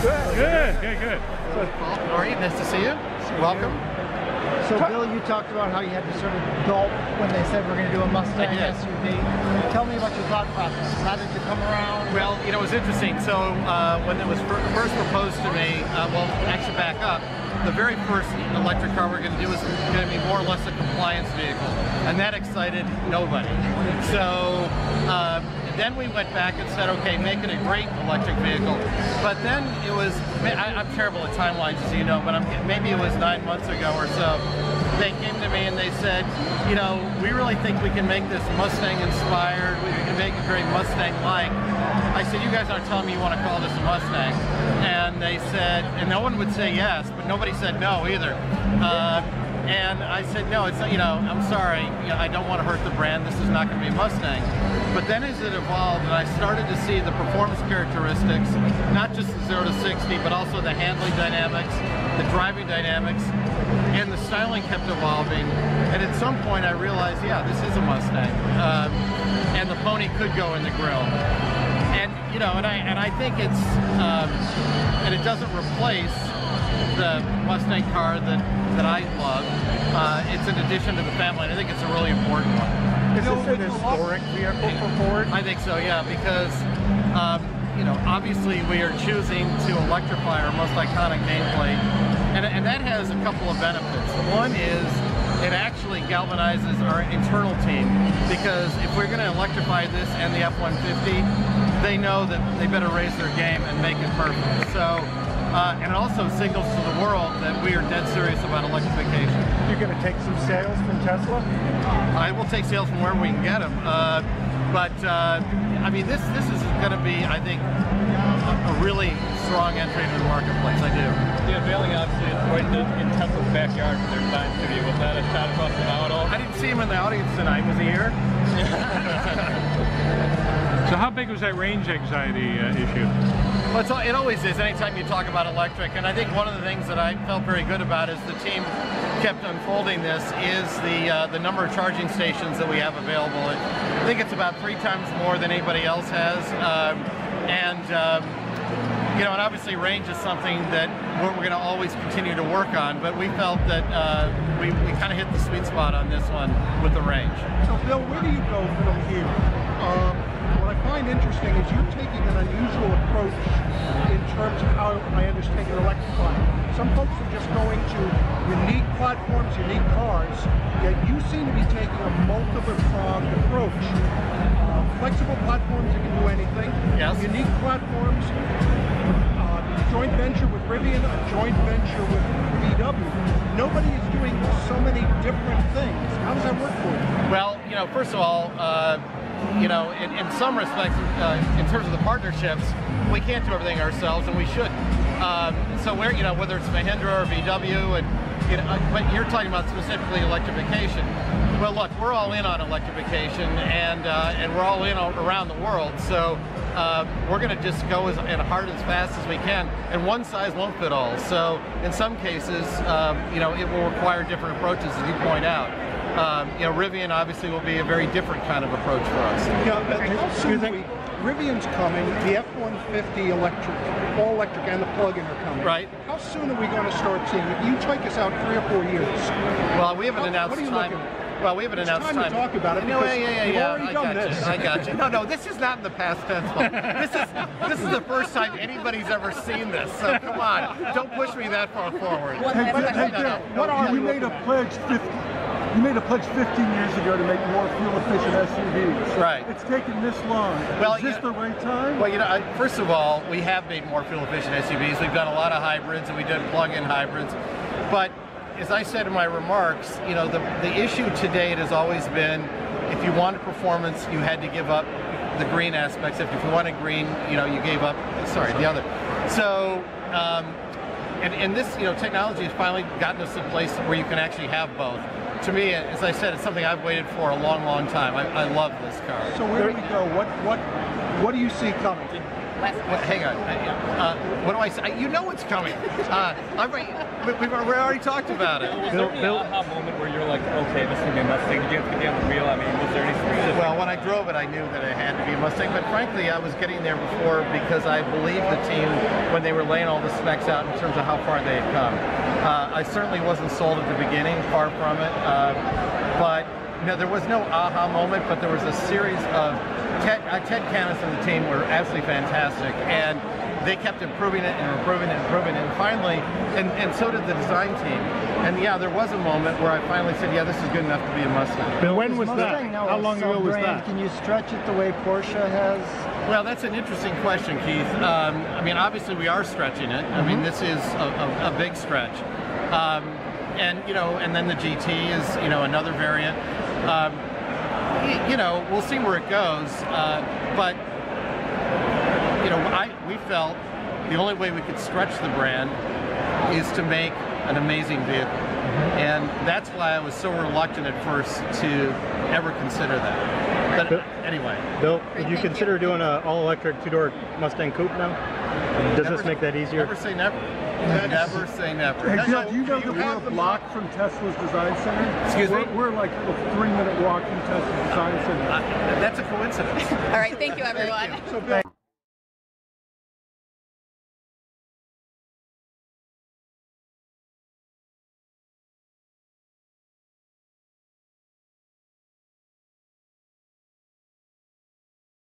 Good. How are you? Nice to see you. Welcome. So Bill, you talked about how you had to sort of gulp when they said we're going to do a Mustang SUV. Tell me about your thought process. How did you come around? Well, you know, it was interesting. So when it was first proposed to me, well, actually back up, the very first electric car we're going to do is going to be more or less a compliance vehicle. And that excited nobody. So then we went back and said, okay, make it a great electric vehicle. But then it was, I'm terrible at timelines, as you know, but maybe it was 9 months ago or so. They came to me and they said, you know, we really think we can make this Mustang inspired, we can make it very Mustang-like. I said, you guys aren't telling me you want to call this a Mustang. And they said, and no one would say yes, but nobody said no either. And I said, no, it's, you know, I'm sorry, you know, I don't want to hurt the brand, this is not going to be a Mustang. But then as it evolved and I started to see the performance characteristics, not just the 0 to 60, but also the handling dynamics, the driving dynamics, and the styling kept evolving. And at some point I realized, yeah, this is a Mustang. And the pony could go in the grill. And, you know, and I think it's, and it doesn't replace the Mustang car that I love. It's an addition to the family, and I think it's a really important one. Is this an historic vehicle for Ford? I think so, yeah, because you know, obviously we are choosing to electrify our most iconic nameplate, and that has a couple of benefits. One is it actually galvanizes our internal team, because if we're going to electrify this and the F-150, they know that they better raise their game and make it perfect. So. And it also signals to the world that we are dead serious about electrification. You're going to take some sales from Tesla? I will take sales from wherever we can get them. I mean, this is going to be, I think, a really strong entry into the marketplace. I do. The unveiling obviously is right in Tesla's backyard for their design studio. Was that a shot across the bow at all? I didn't see him in the audience tonight. Was he here? So how big was that range anxiety issue? Well, it always is anytime you talk about electric, and I think one of the things that I felt very good about as the team kept unfolding this is the number of charging stations that we have available. I think it's about 3 times more than anybody else has, you know, and obviously range is something that we're going to always continue to work on, but we felt that we kind of hit the sweet spot on this one with the range. So Bill, where do you go from here? What I find interesting is you're taking an unusual approach in terms of how I understand you're electrifying. Some folks are just going to unique platforms, unique cars, yet you seem to be taking a multiple-pronged approach. Flexible platforms that can do anything, yes. Unique platforms, joint venture with Rivian, a joint venture with VW. Nobody is doing so many different things. How does that work for you? Well, you know, first of all, you know, in some respects, in terms of the partnerships, we can't do everything ourselves, and we shouldn't. So we're, you know, whether it's Mahindra or VW, and you know, but you're talking about specifically electrification. Well, look, we're all in on electrification, and we're all in around the world. So we're going to just go as hard as fast as we can, and one size won't fit all. So in some cases, you know, it will require different approaches, as you point out. You know, Rivian obviously will be a very different kind of approach for us. Yeah, how soon Rivian's coming, the F-150 electric, all electric and the plug-in are coming. Right. How soon are we going to start seeing it? You take us out 3 or 4 years. Well, we haven't announced time. Well, we haven't announced time. It's time to talk about it. No, yeah. Already done this. I got you. No, this is not in the past tense. This is the first time anybody's ever seen this. So come on, don't push me that far forward. You made a pledge 15 years ago to make more fuel-efficient SUVs. Right. It's taken this long. Well, is this the right time? Well, you know, first of all, we have made more fuel-efficient SUVs. We've done a lot of hybrids, and we did plug-in hybrids. But as I said in my remarks, you know, the issue to date has always been, if you wanted performance, you had to give up the green aspects. If you wanted green, you know, you gave up, the other. So, and this, you know, technology has finally gotten us to a place where you can actually have both. To me, as I said, it's something I've waited for a long time. I love this car. So where do we go? What do you see coming? Hang on. What do I say? You know what's coming. We've already talked about it. Was there any aha moment where you're like, okay, this is going to be a Mustang? Did you have to get on the wheel? I mean, was there any specific? Well, when I drove it, I knew that it had to be a Mustang, but frankly, I was getting there before because I believed the team when they were laying all the specs out in terms of how far they had come. I certainly wasn't sold at the beginning, far from it, but there was no aha moment, but there was a series of Ted Canis and the team were absolutely fantastic, and they kept improving it and improving it and improving it, and finally, and so did the design team. And yeah, there was a moment where I finally said, yeah, this is good enough to be a Mustang. Bill, when was that? Mustang now How long ago was that? Can you stretch it the way Porsche has? Well, that's an interesting question, Keith. I mean, obviously we are stretching it. I mean, this is a big stretch. And then the GT is, another variant. We'll see where it goes. But we felt the only way we could stretch the brand is to make an amazing vehicle. And that's why I was so reluctant at first to ever consider that. But anyway. Bill, would you consider doing an all-electric two-door Mustang Coupe now? Does this make that easier? Never say never. Never say never. Hey, do you know that we're a block from Tesla's Design Center? Excuse me? We're like a 3-minute walk from Tesla's Design Center. That's a coincidence. All right, thank you, everyone. Thank you.